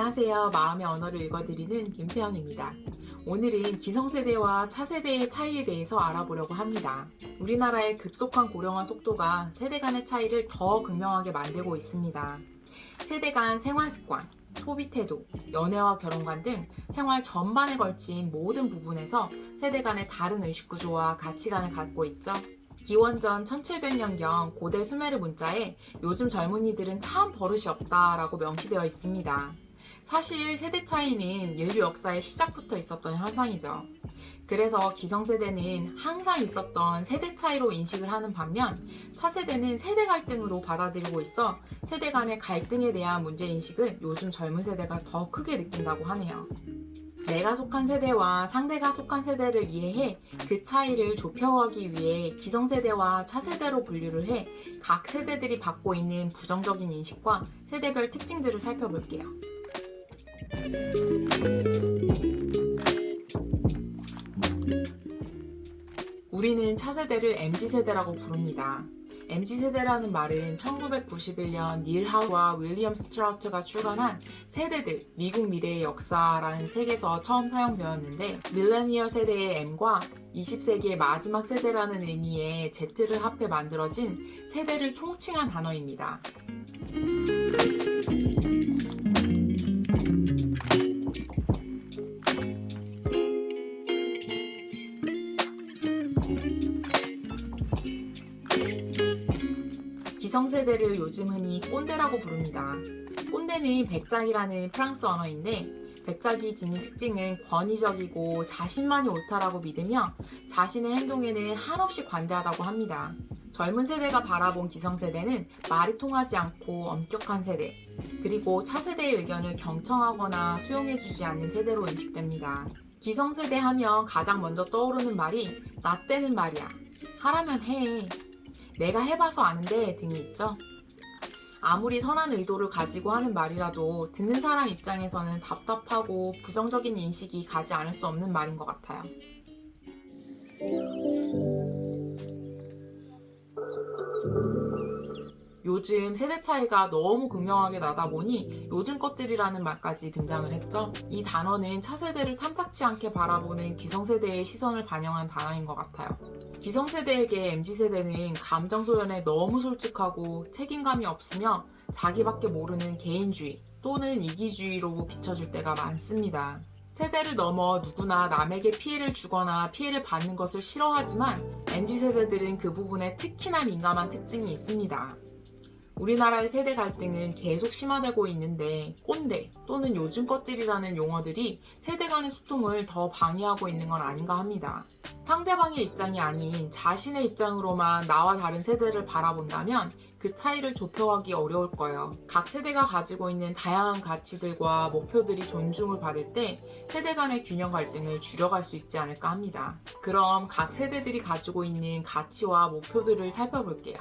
안녕하세요. 마음의 언어를 읽어드리는 김태현입니다. 오늘은 기성세대와 차세대의 차이에 대해서 알아보려고 합니다. 우리나라의 급속한 고령화 속도가 세대 간의 차이를 더 극명하게 만들고 있습니다. 세대 간 생활습관, 소비태도, 연애와 결혼관 등 생활 전반에 걸친 모든 부분에서 세대 간의 다른 의식구조와 가치관을 갖고 있죠. 기원전 1700년경 고대 수메르 문자에 요즘 젊은이들은 참 버릇이 없다라고 명시되어 있습니다. 사실 세대 차이는 인류 역사의 시작부터 있었던 현상이죠. 그래서 기성세대는 항상 있었던 세대 차이로 인식을 하는 반면 차세대는 세대 갈등으로 받아들이고 있어 세대 간의 갈등에 대한 문제인식은 요즘 젊은 세대가 더 크게 느낀다고 하네요. 내가 속한 세대와 상대가 속한 세대를 이해해 그 차이를 좁혀가기 위해 기성세대와 차세대로 분류를 해 각 세대들이 갖고 있는 부정적인 인식과 세대별 특징들을 살펴볼게요. 우리는 차세대를 MZ세대라고 부릅니다. MZ세대라는 말은 1991년 닐 하우와 윌리엄 스트라우트가 출간한 세대들, 미국 미래의 역사라는 책에서 처음 사용되었는데 밀레니얼 세대의 M과 20세기의 마지막 세대라는 의미의 Z를 합해 만들어진 세대를 총칭한 단어입니다. 기성세대를 요즘 흔히 꼰대라고 부릅니다. 꼰대는 백작이라는 프랑스 언어인데 백작이 지닌 특징은 권위적이고 자신만이 옳다라고 믿으며 자신의 행동에는 한없이 관대하다고 합니다. 젊은 세대가 바라본 기성세대는 말이 통하지 않고 엄격한 세대, 그리고 차세대의 의견을 경청하거나 수용해주지 않는 세대로 인식됩니다. 기성세대 하면 가장 먼저 떠오르는 말이 나 때는 말이야, 하라면 해, 내가 해봐서 아는데 등이 있죠. 아무리 선한 의도를 가지고 하는 말이라도 듣는 사람 입장에서는 답답하고 부정적인 인식이 가지 않을 수 없는 말인 것 같아요. 요즘 세대 차이가 너무 극명하게 나다 보니 요즘 것들이라는 말까지 등장을 했죠. 이 단어는 차세대를 탐탁치 않게 바라보는 기성세대의 시선을 반영한 단어인 것 같아요. 기성세대에게 MZ세대는 감정소연에 너무 솔직하고 책임감이 없으며 자기밖에 모르는 개인주의 또는 이기주의로 비춰질 때가 많습니다. 세대를 넘어 누구나 남에게 피해를 주거나 피해를 받는 것을 싫어하지만 MZ세대들은 그 부분에 특히나 민감한 특징이 있습니다. 우리나라의 세대 갈등은 계속 심화되고 있는데 꼰대 또는 요즘 것들이라는 용어들이 세대 간의 소통을 더 방해하고 있는 건 아닌가 합니다. 상대방의 입장이 아닌 자신의 입장으로만 나와 다른 세대를 바라본다면 그 차이를 좁혀가기 어려울 거예요. 각 세대가 가지고 있는 다양한 가치들과 목표들이 존중을 받을 때 세대 간의 균형 갈등을 줄여갈 수 있지 않을까 합니다. 그럼 각 세대들이 가지고 있는 가치와 목표들을 살펴볼게요.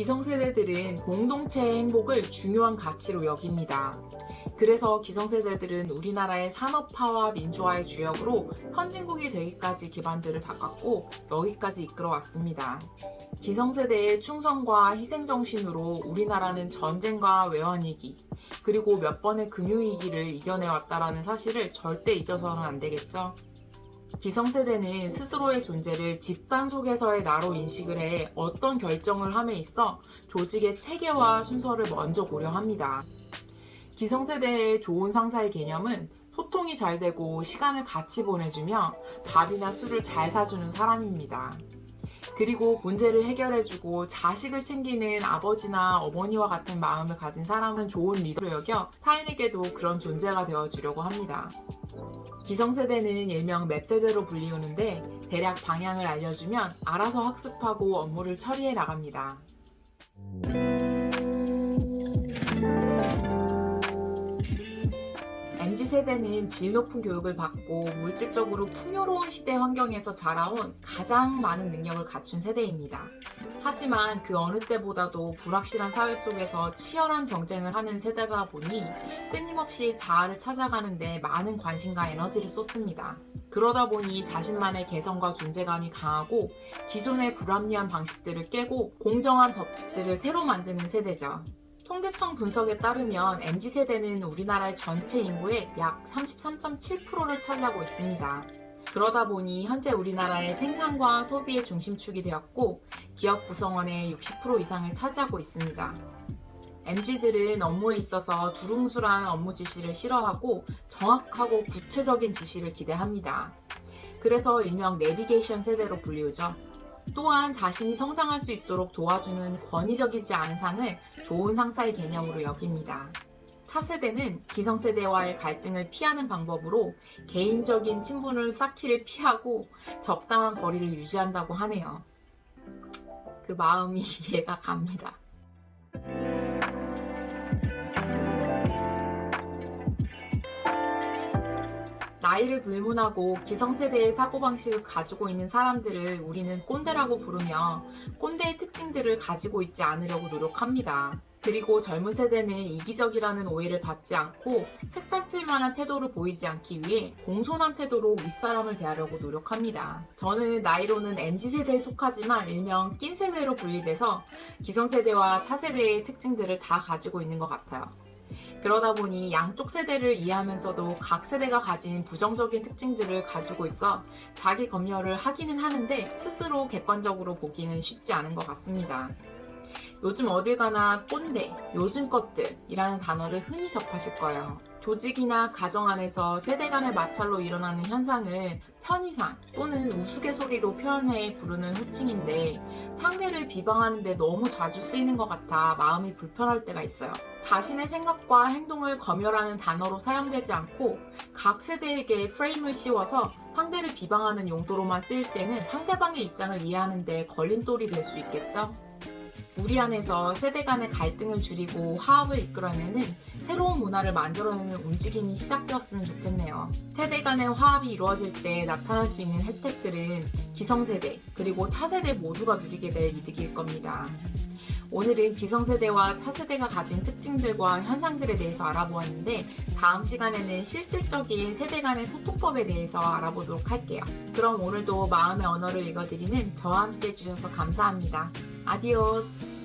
기성세대들은 공동체의 행복을 중요한 가치로 여깁니다. 그래서 기성세대들은 우리나라의 산업화와 민주화의 주역으로 선진국이 되기까지 기반들을 닦았고 여기까지 이끌어왔습니다. 기성세대의 충성과 희생정신으로 우리나라는 전쟁과 외환위기 그리고 몇 번의 금융위기를 이겨내왔다라는 사실을 절대 잊어서는 안 되겠죠. 기성세대는 스스로의 존재를 집단 속에서의 나로 인식을 해 어떤 결정을 함에 있어 조직의 체계와 순서를 먼저 고려합니다. 기성세대의 좋은 상사의 개념은 소통이 잘 되고 시간을 같이 보내주며 밥이나 술을 잘 사주는 사람입니다. 그리고 문제를 해결해주고 자식을 챙기는 아버지나 어머니와 같은 마음을 가진 사람은 좋은 리더로 여겨 타인에게도 그런 존재가 되어주려고 합니다. 기성세대는 일명 맵세대로 불리우는데 대략 방향을 알려주면 알아서 학습하고 업무를 처리해 나갑니다. MZ세대는 질 높은 교육을 받고 물질적으로 풍요로운 시대 환경에서 자라온 가장 많은 능력을 갖춘 세대입니다. 하지만 그 어느 때보다도 불확실한 사회 속에서 치열한 경쟁을 하는 세대다 보니 끊임없이 자아를 찾아가는 데 많은 관심과 에너지를 쏟습니다. 그러다 보니 자신만의 개성과 존재감이 강하고 기존의 불합리한 방식들을 깨고 공정한 법칙들을 새로 만드는 세대죠. 통계청 분석에 따르면 MZ세대는 우리나라의 전체 인구의 약 33.7%를 차지하고 있습니다. 그러다 보니 현재 우리나라의 생산과 소비의 중심축이 되었고 기업 구성원의 60% 이상을 차지하고 있습니다. MZ들은 업무에 있어서 두루뭉술한 업무 지시를 싫어하고 정확하고 구체적인 지시를 기대합니다. 그래서 일명 내비게이션 세대로 불리우죠. 또한 자신이 성장할 수 있도록 도와주는 권위적이지 않은 상을 좋은 상사의 개념으로 여깁니다. 차세대는 기성세대와의 갈등을 피하는 방법으로 개인적인 친분을 쌓기를 피하고 적당한 거리를 유지한다고 하네요. 그 마음이 이해가 갑니다. 나이를 불문하고 기성세대의 사고방식을 가지고 있는 사람들을 우리는 꼰대라고 부르며 꼰대의 특징들을 가지고 있지 않으려고 노력합니다. 그리고 젊은 세대는 이기적이라는 오해를 받지 않고 색잡힐 만한 태도를 보이지 않기 위해 공손한 태도로 윗사람을 대하려고 노력합니다. 저는 나이로는 MZ세대에 속하지만 일명 낀세대로 분리돼서 기성세대와 차세대의 특징들을 다 가지고 있는 것 같아요. 그러다 보니 양쪽 세대를 이해하면서도 각 세대가 가진 부정적인 특징들을 가지고 있어 자기 검열을 하기는 하는데 스스로 객관적으로 보기는 쉽지 않은 것 같습니다. 요즘 어딜 가나 꼰대, 요즘 것들이라는 단어를 흔히 접하실 거예요. 조직이나 가정 안에서 세대 간의 마찰로 일어나는 현상을 편의상 또는 우스갯소리로 표현해 부르는 호칭인데 상대를 비방하는데 너무 자주 쓰이는 것 같아 마음이 불편할 때가 있어요. 자신의 생각과 행동을 검열하는 단어로 사용되지 않고 각 세대에게 프레임을 씌워서 상대를 비방하는 용도로만 쓰일 때는 상대방의 입장을 이해하는 데 걸림돌이 될 수 있겠죠? 우리 안에서 세대 간의 갈등을 줄이고 화합을 이끌어내는 새로운 문화를 만들어내는 움직임이 시작되었으면 좋겠네요. 세대 간의 화합이 이루어질 때 나타날 수 있는 혜택들은 기성세대 그리고 차세대 모두가 누리게 될 이득일 겁니다. 오늘은 기성세대와 차세대가 가진 특징들과 현상들에 대해서 알아보았는데 다음 시간에는 실질적인 세대 간의 소통법에 대해서 알아보도록 할게요. 그럼 오늘도 마음의 언어를 읽어드리는 저와 함께 해주셔서 감사합니다. 아디오스!